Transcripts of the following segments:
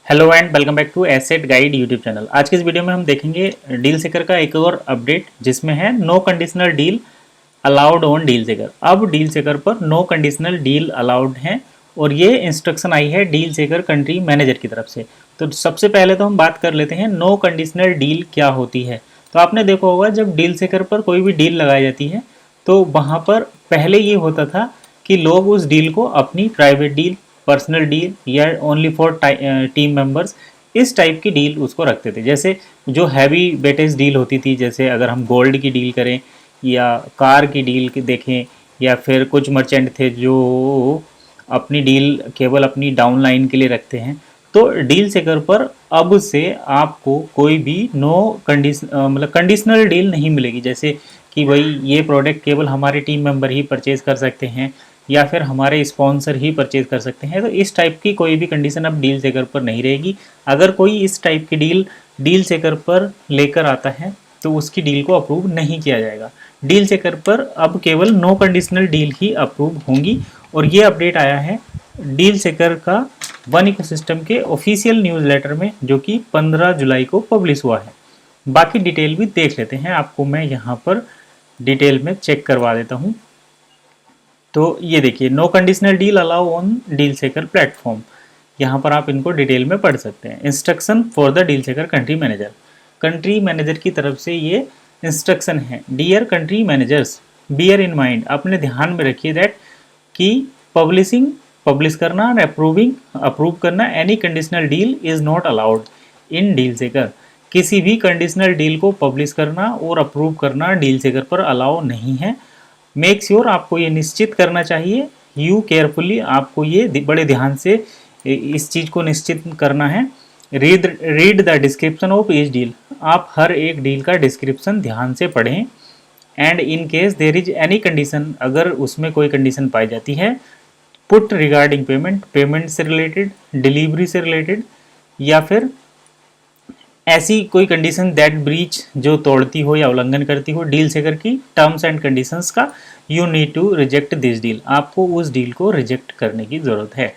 Hello and welcome back to asset guide YouTube channel. आज के इस वीडियो में हम देखेंगे डील सेकर का एक और अपडेट जिसमें है no conditional deal allowed on deal checker. अब डील सेकर पर नो कंडीशनल डील अलाउड है और ये इंस्ट्रक्शन आई है डील सेकर कंट्री मैनेजर की तरफ से। तो सबसे पहले तो हम बात कर लेते हैं नो कंडीशनल डील क्या होती है। तो आपने देखा होगा जब डील सेकर पर कोई भी डील लगाई जाती है तो वहाँ पर पहले ये होता था कि लोग उस डील को अपनी प्राइवेट डील, पर्सनल डील या ओनली फॉर टीम मेंबर्स, इस टाइप की डील उसको रखते थे। जैसे जो हैवी वेटेज डील होती थी, जैसे अगर हम गोल्ड की डील करें या कार की डील देखें, या फिर कुछ मर्चेंट थे जो अपनी डील केवल अपनी डाउन लाइन के लिए रखते हैं। तो डील सेकर पर अब से आपको कोई भी नो कंडीशन मतलब कंडीशनल डील नहीं मिलेगी, जैसे कि भाई ये प्रोडक्ट केवल हमारे टीम मेंबर ही परचेज कर सकते हैं या फिर हमारे स्पॉन्सर ही परचेज कर सकते हैं। तो इस टाइप की कोई भी कंडीशन अब डील सेकर पर नहीं रहेगी। अगर कोई इस टाइप की डील सेकर पर लेकर आता है तो उसकी डील को अप्रूव नहीं किया जाएगा। डील चेकर पर अब केवल नो कंडीशनल डील ही अप्रूव होंगी। और ये अपडेट आया है डील चेकर का वन इकोसिस्टम के ऑफिशियल न्यूज़लेटर में, जो कि 15 जुलाई को पब्लिश हुआ है। बाकी डिटेल भी देख लेते हैं, आपको मैं यहाँ पर डिटेल में चेक करवा देता हूँ। तो ये देखिए, no conditional deal allow on deal checker platform, यहाँ पर आप इनको डिटेल में पढ़ सकते हैं। Instruction for the deal checker country manager की तरफ से ये इंस्ट्रक्शन है। Dear country managers, bear in mind, अपने ध्यान में रखिए दैट कि पब्लिश करना और अप्रूव करना any conditional deal is not allowed in deal सेकर। किसी भी कंडीशनल डील को पब्लिश करना और अप्रूव करना डील सेकर पर अलाउ नहीं है। मेक श्योर, आपको ये निश्चित करना चाहिए, यू केयरफुली, आपको ये बड़े ध्यान से इस चीज़ को निश्चित करना है। Read the description of each deal, आप हर एक डील का डिस्क्रिप्शन ध्यान से पढ़ें। And in case there is any condition, अगर उसमें कोई कंडीशन पाई जाती है, पुट रिगार्डिंग पेमेंट से रिलेटेड, डिलीवरी से रिलेटेड, या फिर ऐसी कोई कंडीशन दैट ब्रीच, जो तोड़ती हो या उल्लंघन करती हो डील सेकर की टर्म्स एंड कंडीशंस का, you need to reject this deal, आपको उस डील को रिजेक्ट करने की ज़रूरत है।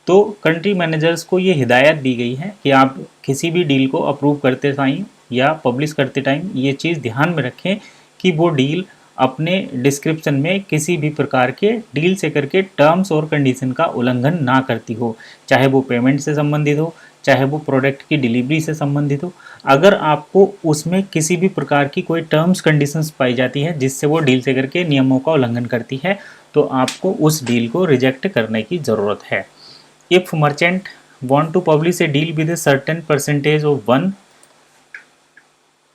तो कंट्री मैनेजर्स को ये हिदायत दी गई है कि आप किसी भी डील को अप्रूव करते टाइम या पब्लिश करते टाइम ये चीज़ ध्यान में रखें कि वो डील अपने डिस्क्रिप्शन में किसी भी प्रकार के डील सेकर के टर्म्स और कंडीशन का उल्लंघन ना करती हो, चाहे वो पेमेंट से संबंधित हो, चाहे वो प्रोडक्ट की डिलीवरी से संबंधित हो। अगर आपको उसमें किसी भी प्रकार की कोई टर्म्स कंडीशंस पाई जाती है जिससे वो डील सेकर के नियमों का उल्लंघन करती है, तो आपको उस डील को रिजेक्ट करने की ज़रूरत है। If merchant want to publish a deal with a certain percentage of one,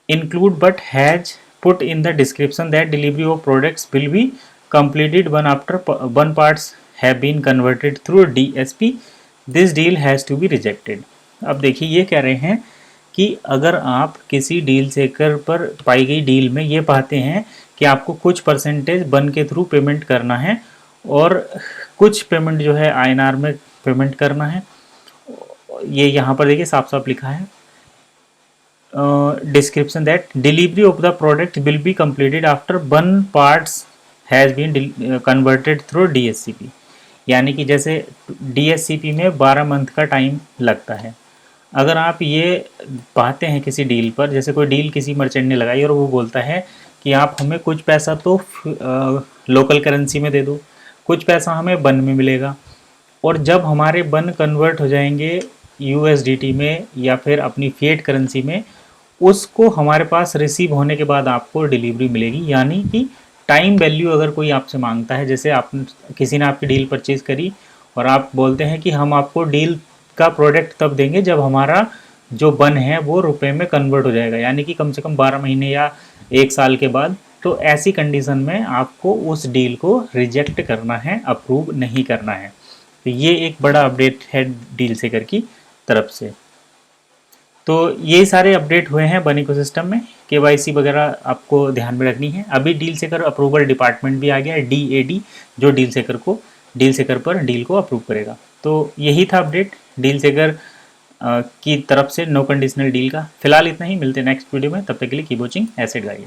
include but has put in the description that delivery of products will be completed one after one parts have been converted through DSP, this deal has to be rejected। अब देखिए ये कह रहे हैं कि अगर आप किसी डील सेकर पर पाई गई डील में ये पाते हैं कि आपको कुछ परसेंटेज बन के थ्रू पेमेंट करना है और कुछ पेमेंट जो है INR में पेमेंट करना है, ये यहाँ पर देखिए साफ साफ लिखा है description that delivery of the product will be completed after one parts has been converted through DSCP। यानी कि जैसे DSCP में 12 मंथ का टाइम लगता है। अगर आप ये पाते हैं किसी डील पर, जैसे कोई डील किसी मर्चेंट ने लगाई और वो बोलता है कि आप हमें कुछ पैसा तो लोकल करेंसी में दे दो, कुछ पैसा हमें बन में मिलेगा, और जब हमारे बन कन्वर्ट हो जाएंगे USDT में या फिर अपनी फिएट करेंसी में, उसको हमारे पास रिसीव होने के बाद आपको डिलीवरी मिलेगी। यानी कि टाइम वैल्यू अगर कोई आपसे मांगता है, जैसे आप किसी ने आपकी डील परचेज करी और आप बोलते हैं कि हम आपको डील का प्रोडक्ट तब देंगे जब हमारा जो बन है वो रुपए में कन्वर्ट हो जाएगा, यानी कि कम से कम 12 महीने या 1 साल के बाद। तो ऐसी कंडीशन में आपको उस डील को रिजेक्ट करना है, अप्रूव नहीं करना है। तो ये एक बड़ा अपडेट है डील सेकर की तरफ से। तो ये सारे अपडेट हुए हैं वन इकोसिस्टम में। KYC वगैरह आपको ध्यान में रखनी है। अभी डील सेकर अप्रूवल डिपार्टमेंट भी आ गया है, DAD, जो डील सेकर पर डील को अप्रूव करेगा। तो यही था अपडेट डील सेकर की तरफ से नो कंडीशनल डील का। फिलहाल इतना ही, मिलते हैं नेक्स्ट वीडियो में, तब तक के लिए कीप वॉचिंग एसेट गाइड।